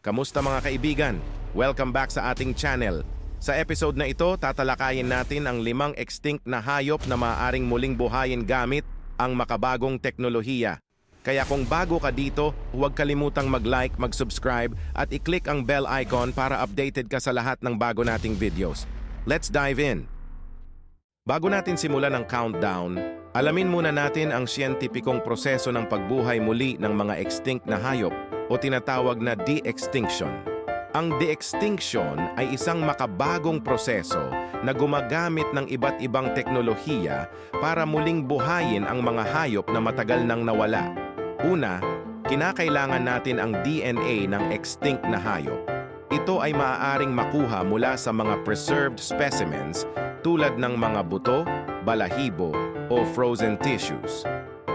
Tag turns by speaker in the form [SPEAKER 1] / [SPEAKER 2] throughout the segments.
[SPEAKER 1] Kamusta mga kaibigan? Welcome back sa ating channel. Sa episode na ito, tatalakayin natin ang 5 extinct na hayop na maaaring muling buhayin gamit ang makabagong teknolohiya. Kaya kung bago ka dito, huwag kalimutang mag-like, mag-subscribe at i-click ang bell icon para updated ka sa lahat ng bago nating videos. Let's dive in! Bago natin simulan ang countdown, alamin muna natin ang siyentipikong proseso ng pagbuhay muli ng mga extinct na hayop o tinatawag na de-extinction. Ang de-extinction ay isang makabagong proseso na gumagamit ng iba't ibang teknolohiya para muling buhayin ang mga hayop na matagal nang nawala. Una, kinakailangan natin ang DNA ng extinct na hayop. Ito ay maaaring makuha mula sa mga preserved specimens tulad ng mga buto, balahibo o frozen tissues.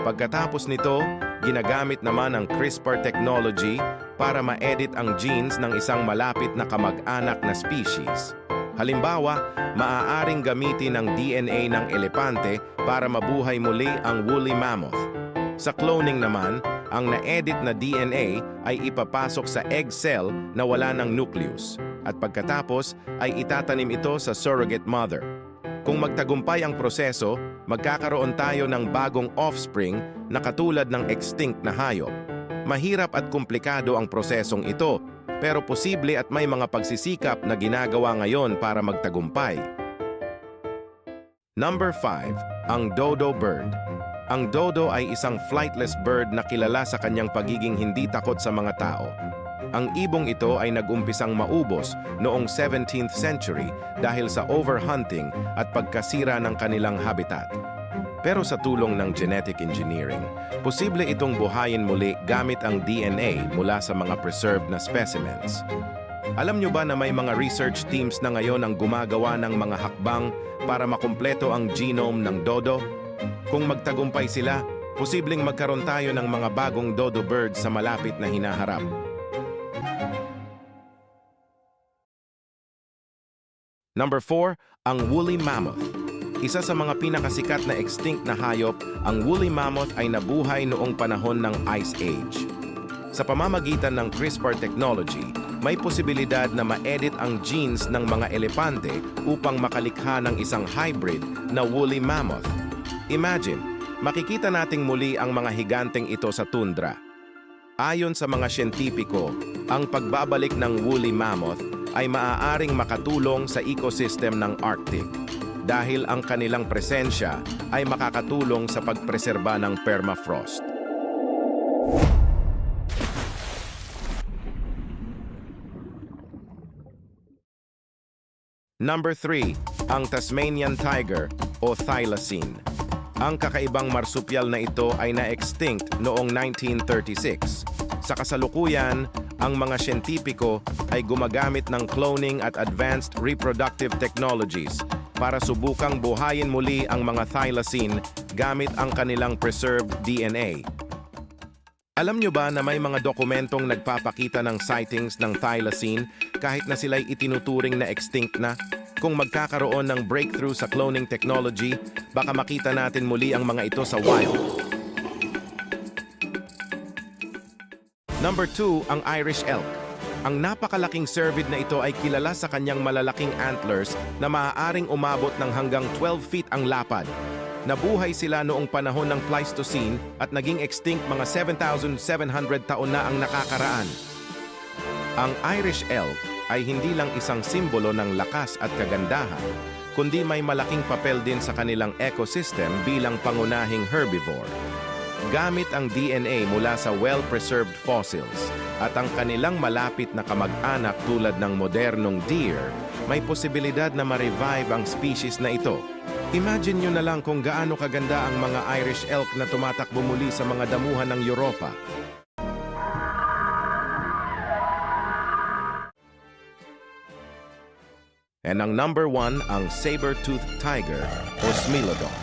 [SPEAKER 1] Pagkatapos nito, ginagamit naman ang CRISPR technology para ma-edit ang genes ng isang malapit na kamag-anak na species. Halimbawa, maaaring gamitin ang DNA ng elepante para mabuhay muli ang woolly mammoth. Sa cloning naman, ang na-edit na DNA ay ipapasok sa egg cell na wala ng nucleus at pagkatapos ay itatanim ito sa surrogate mother. Kung magtagumpay ang proseso, magkakaroon tayo ng bagong offspring na katulad ng extinct na hayop. Mahirap at komplikado ang prosesong ito, pero posible at may mga pagsisikap na ginagawa ngayon para magtagumpay. Number 5. Ang dodo bird. Ang dodo ay isang flightless bird na kilala sa kanyang pagiging hindi takot sa mga tao. Ang ibong ito ay nag-umpisang maubos noong 17th century dahil sa overhunting at pagkasira ng kanilang habitat. Pero sa tulong ng genetic engineering, posible itong buhayin muli gamit ang DNA mula sa mga preserved na specimens. Alam nyo ba na may mga research teams na ngayon ang gumagawa ng mga hakbang para makumpleto ang genome ng dodo? Kung magtagumpay sila, posibleng magkaroon tayo ng mga bagong dodo birds sa malapit na hinaharap. Number 4, ang woolly mammoth. Isa sa mga pinakasikat na extinct na hayop, ang woolly mammoth ay nabuhay noong panahon ng Ice Age. Sa pamamagitan ng CRISPR technology, may posibilidad na ma-edit ang genes ng mga elepante upang makalikha ng isang hybrid na woolly mammoth. Imagine, makikita nating muli ang mga higanteng ito sa tundra. Ayon sa mga siyentipiko, ang pagbabalik ng woolly mammoth ay maaaring makatulong sa ecosystem ng Arctic dahil ang kanilang presensya ay makakatulong sa pagpreserba ng permafrost. Number 3, ang Tasmanian tiger o thylacine. Ang kakaibang marsupial na ito ay na-extinct noong 1936. Sa kasalukuyan, ang mga siyentipiko ay gumagamit ng cloning at advanced reproductive technologies para subukang buhayin muli ang mga thylacine gamit ang kanilang preserved DNA. Alam nyo ba na may mga dokumentong nagpapakita ng sightings ng thylacine kahit na sila'y itinuturing na extinct na? Kung magkakaroon ng breakthrough sa cloning technology, baka makita natin muli ang mga ito sa wild. Number 2, ang Irish elk. Ang napakalaking cervid na ito ay kilala sa kanyang malalaking antlers na maaaring umabot ng hanggang 12 feet ang lapad. Nabuhay sila noong panahon ng Pleistocene at naging extinct mga 7,700 taon na ang nakakaraan. Ang Irish elk ay hindi lang isang simbolo ng lakas at kagandahan, kundi may malaking papel din sa kanilang ecosystem bilang pangunahing herbivore. Gamit ang DNA mula sa well-preserved fossils at ang kanilang malapit na kamag-anak tulad ng modernong deer, may posibilidad na ma-revive ang species na ito. Imagine nyo na lang kung gaano kaganda ang mga Irish elk na tumatakbo muli sa mga damuhan ng Europa. And ang number 1, ang saber-toothed tiger o Smilodon.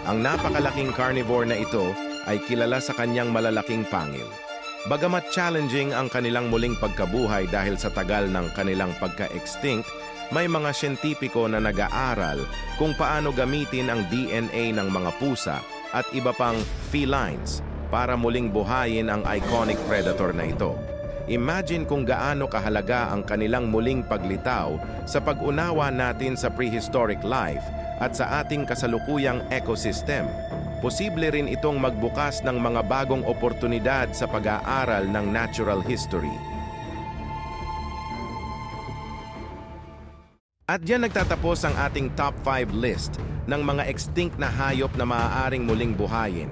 [SPEAKER 1] Ang napakalaking carnivore na ito ay kilala sa kanyang malalaking pangil. Bagamat challenging ang kanilang muling pagkabuhay dahil sa tagal ng kanilang pagka-extinct, may mga siyentipiko na nag-aaral kung paano gamitin ang DNA ng mga pusa at iba pang felines para muling buhayin ang iconic predator na ito. Imagine kung gaano kahalaga ang kanilang muling paglitaw sa pag-unawa natin sa prehistoric life at sa ating kasalukuyang ecosystem. Posible rin itong magbukas ng mga bagong oportunidad sa pag-aaral ng natural history. At diyan nagtatapos ang ating top 5 list ng mga extinct na hayop na maaaring muling buhayin.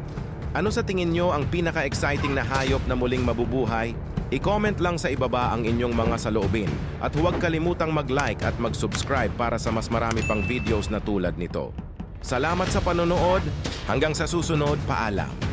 [SPEAKER 1] Ano sa tingin nyo ang pinaka-exciting na hayop na muling mabubuhay? I-comment lang sa ibaba ang inyong mga saloobin at huwag kalimutang mag-like at mag-subscribe para sa mas marami pang videos na tulad nito. Salamat sa panonood, hanggang sa susunod, paalam!